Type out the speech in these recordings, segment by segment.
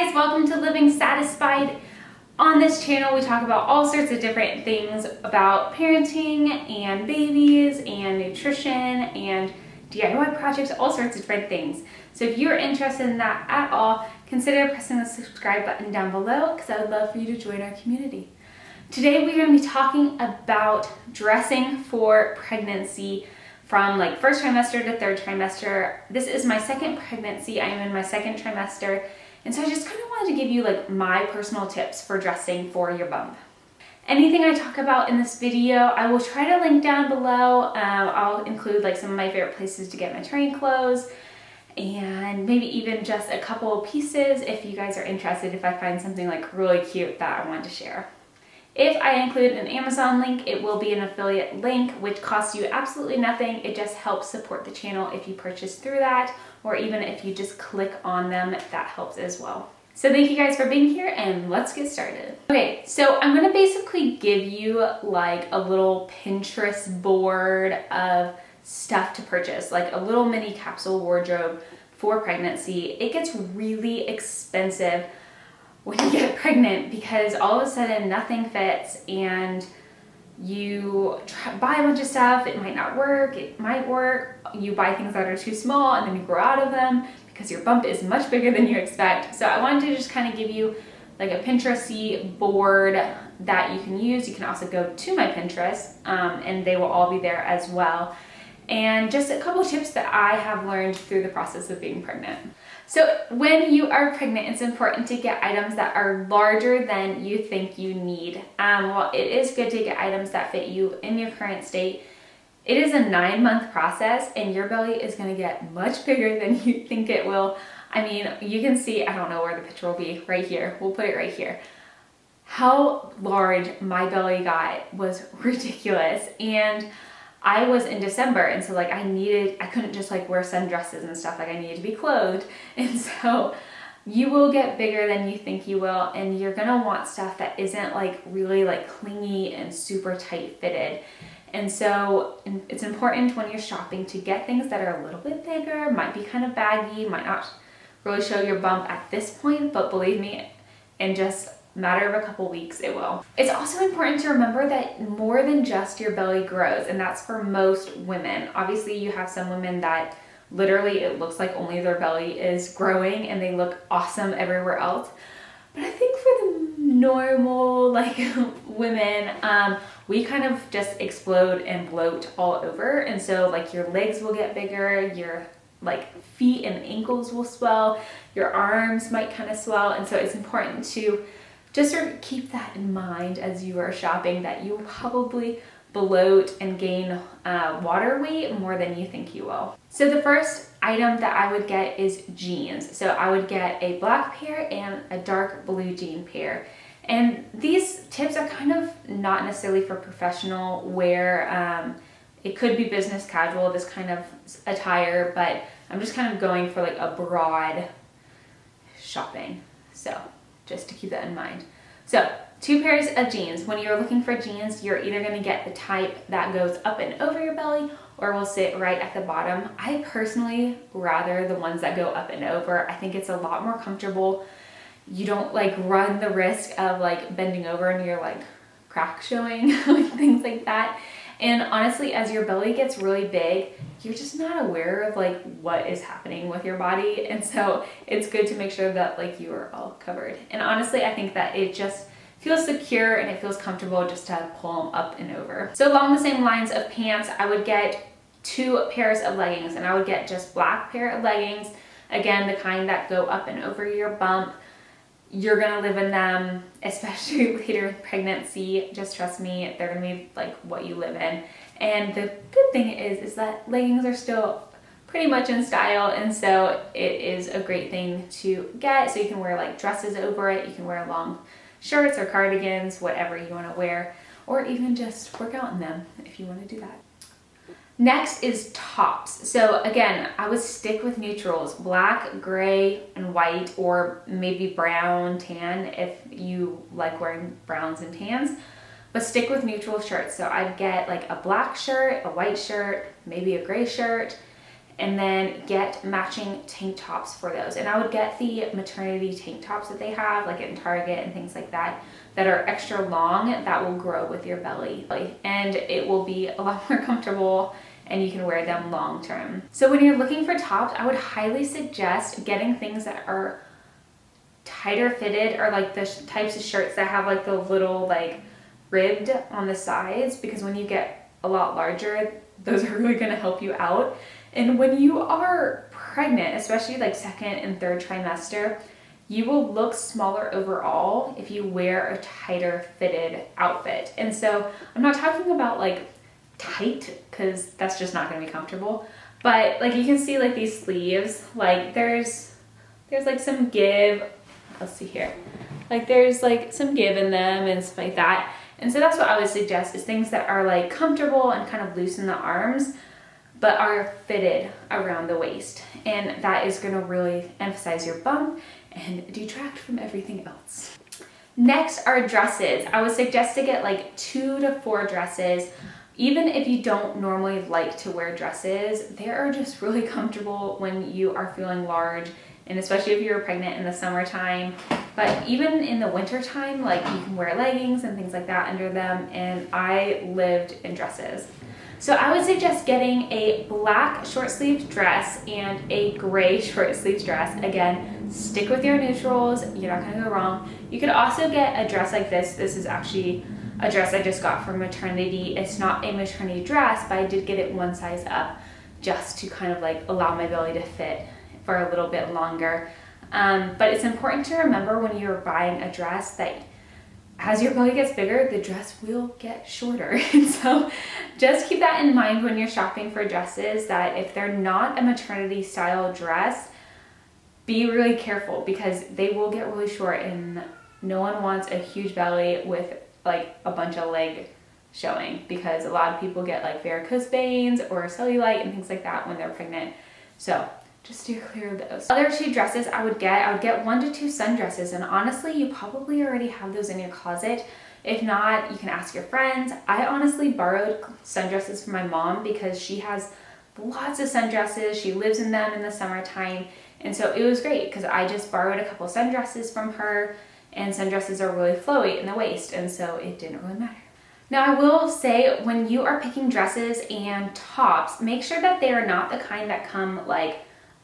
guys, welcome to Living Satisfied. On this channel we talk about all sorts of different things about parenting and babies and nutrition and DIY projects, all sorts of different things. So if you're interested in that at all, consider pressing the subscribe button down below because I would love for you to join our community. Today we're going to be talking about dressing for pregnancy from like first trimester to third trimester. This is my second pregnancy. I am in my second trimester. And so I just kind of wanted to give you like my personal tips for dressing for your bump. Anything I talk about in this video, I will try to link down below. I'll include like some of my favorite places to get maternity clothes and maybe even just a couple of pieces if you guys are interested, if I find something like really cute that I want to share. If I include an Amazon link, it will be an affiliate link, which costs you absolutely nothing. It just helps support the channel if you purchase through that, or even if you just click on them, that helps as well. So thank you guys for being here and let's get started. Okay, so I'm gonna basically give you like a little Pinterest board of stuff to purchase, like a little mini capsule wardrobe for pregnancy. It gets really expensive when you get pregnant because all of a sudden nothing fits and you buy a bunch of stuff, it might not work, it might work, you buy things that are too small and then you grow out of them because your bump is much bigger than you expect. So I wanted to just kind of give you like a Pinteresty board that you can use. You can also go to my Pinterest and they will all be there as well. And just a couple tips that I have learned through the process of being pregnant. So when you are pregnant, it's important to get items that are larger than you think you need. Well, it is good to get items that fit you in your current state. It is a 9-month process and your belly is gonna get much bigger than you think it will. I mean, you can see, I don't know where the picture will be, right here. We'll put it right here. How large my belly got was ridiculous. And I was in December and so like I couldn't just like wear sundresses and stuff, like I needed to be clothed. And so you will get bigger than you think you will and you're gonna want stuff that isn't like really like clingy and super tight fitted. And so it's important when you're shopping to get things that are a little bit bigger, might be kind of baggy, might not really show your bump at this point, but believe me, in just matter of a couple weeks it will. It's also important to remember that more than just your belly grows, and that's for most women. Obviously you have some women that literally it looks like only their belly is growing and they look awesome everywhere else. But I think for the normal like women, we kind of just explode and bloat all over, and so like your legs will get bigger, your like feet and ankles will swell, your arms might kind of swell, and so it's important to just sort of keep that in mind as you are shopping, that you will probably bloat and gain water weight more than you think you will. So the first item that I would get is jeans. So I would get a black pair and a dark blue jean pair. And these tips are kind of not necessarily for professional wear. It could be business casual, this kind of attire, but I'm just kind of going for like a broad shopping. So just to keep that in mind. So 2 pairs of jeans. When you're looking for jeans, you're either gonna get the type that goes up and over your belly or will sit right at the bottom. I personally rather the ones that go up and over. I think it's a lot more comfortable. You don't like run the risk of like bending over and your like crack showing, things like that. And honestly, as your belly gets really big, you're just not aware of like what is happening with your body. And so it's good to make sure that like you are all covered. And honestly, I think that it just feels secure and it feels comfortable just to pull them up and over. So along the same lines of pants, I would get 2 pairs of leggings, and I would get just black pair of leggings. Again, the kind that go up and over your bump. You're gonna live in them, especially later in pregnancy. Just trust me, they're gonna be like what you live in. And the good thing is that leggings are still pretty much in style, and so it is a great thing to get. So you can wear like dresses over it, you can wear long shirts or cardigans, whatever you wanna wear, or even just work out in them if you wanna do that. Next is tops. So again, I would stick with neutrals, black, gray, and white, or maybe brown, tan if you like wearing browns and tans, but stick with neutral shirts. So I'd get like a black shirt, a white shirt, maybe a gray shirt, and then get matching tank tops for those. And I would get the maternity tank tops that they have, like in Target and things like that, that are extra long, that will grow with your belly. And it will be a lot more comfortable, and you can wear them long term. So when you're looking for tops, I would highly suggest getting things that are tighter fitted, or like the types of shirts that have like the little like ribbed on the sides, because when you get a lot larger, those are really going to help you out. And when you are pregnant, especially like second and third trimester, you will look smaller overall if you wear a tighter fitted outfit. And so I'm not talking about like tight, because that's just not going to be comfortable, but like you can see like these sleeves, like there's like some give, let's see here, like there's like some give in them and stuff like that. And so that's what I would suggest, is things that are like comfortable and kind of loose in the arms, but are fitted around the waist. And that is going to really emphasize your bump and detract from everything else. Next are dresses. I would suggest to get like 2 to 4 dresses. Even if you don't normally like to wear dresses, they are just really comfortable when you are feeling large, and especially if you're pregnant in the summertime. But even in the winter time, like you can wear leggings and things like that under them, and I lived in dresses. So I would suggest getting a black short sleeve dress and a gray short sleeve dress. Again, stick with your neutrals, you're not gonna go wrong. You could also get a dress like this. This is actually a dress I just got from Maternity. It's not a maternity dress, but I did get it one size up just to kind of like allow my belly to fit for a little bit longer. But it's important to remember when you're buying a dress that as your belly gets bigger, the dress will get shorter. And so just keep that in mind when you're shopping for dresses, that if they're not a maternity style dress, be really careful, because they will get really short, and no one wants a huge belly with like a bunch of leg showing, because a lot of people get like varicose veins or cellulite and things like that when they're pregnant. So just steer clear of those. Other 2 dresses I would get 1 to 2 sundresses, and honestly, you probably already have those in your closet. If not, you can ask your friends. I honestly borrowed sundresses from my mom because she has lots of sundresses. She lives in them in the summertime, and so it was great because I just borrowed a couple sundresses from her, and sundresses are really flowy in the waist, and so it didn't really matter. Now I will say, when you are picking dresses and tops, make sure that they are not the kind that come like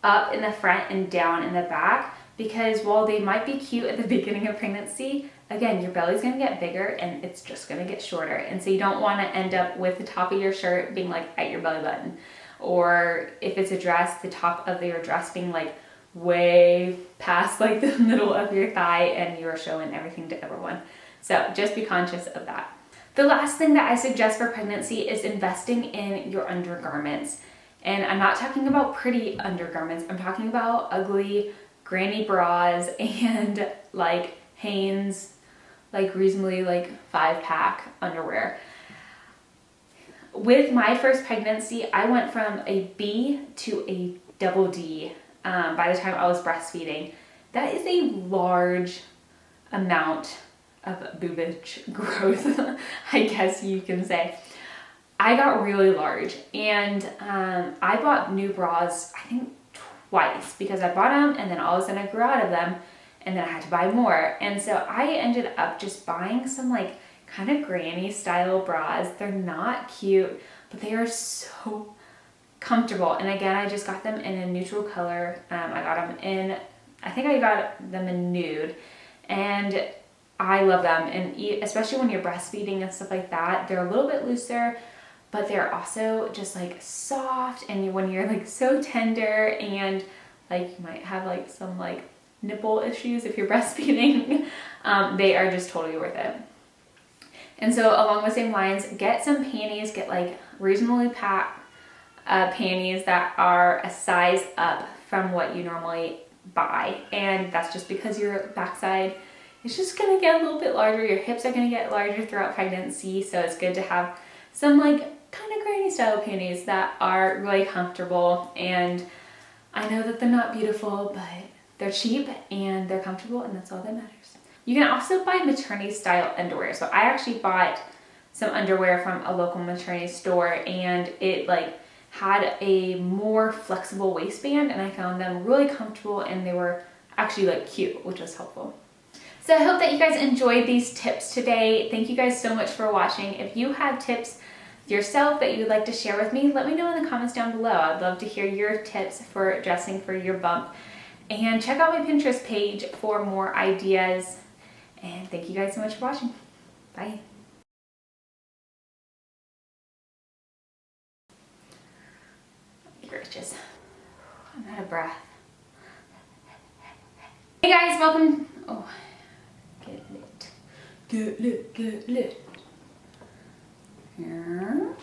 up in the front and down in the back, because while they might be cute at the beginning of pregnancy, again, your belly's gonna get bigger and it's just gonna get shorter. And so you don't wanna end up with the top of your shirt being like at your belly button. Or if it's a dress, the top of your dress being like way past like the middle of your thigh, and you are showing everything to everyone. So just be conscious of that. The last thing that I suggest for pregnancy is investing in your undergarments. And I'm not talking about pretty undergarments. I'm talking about ugly granny bras and like Hanes, like reasonably like 5-pack underwear. With my first pregnancy, I went from a B to a double D by the time I was breastfeeding. That is a large amount of boobage growth, I guess you can say. I got really large, and I bought new bras, I think twice, because I bought them and then all of a sudden I grew out of them, and then I had to buy more. And so I ended up just buying some like kind of granny style bras. They're not cute, but they are so comfortable. And again, I just got them in a neutral color. I got them in, I think I got them in nude, and I love them. And especially when you're breastfeeding and stuff like that, they're a little bit looser, but they're also just like soft, and when you're like so tender, and like you might have like some like nipple issues if you're breastfeeding, they are just totally worth it. And so along the same lines, get some panties, get like reasonably packed panties that are a size up from what you normally buy. And that's just because your backside is just gonna get a little bit larger, your hips are gonna get larger throughout pregnancy, so it's good to have some like kind of granny style panties that are really comfortable. And I know that they're not beautiful, but they're cheap and they're comfortable, and that's all that matters. You can also buy maternity style underwear. So I actually bought some underwear from a local maternity store, and it like had a more flexible waistband, and I found them really comfortable and they were actually like cute, which was helpful. So I hope that you guys enjoyed these tips today. Thank you guys so much for watching. If you have tips yourself that you would like to share with me, let me know in the comments down below. I'd love to hear your tips for dressing for your bump. And check out my Pinterest page for more ideas. And thank you guys so much for watching. Bye. Gracious. I'm out of breath. Hey guys, welcome. Oh, get lit. Get lit, get lit. Here.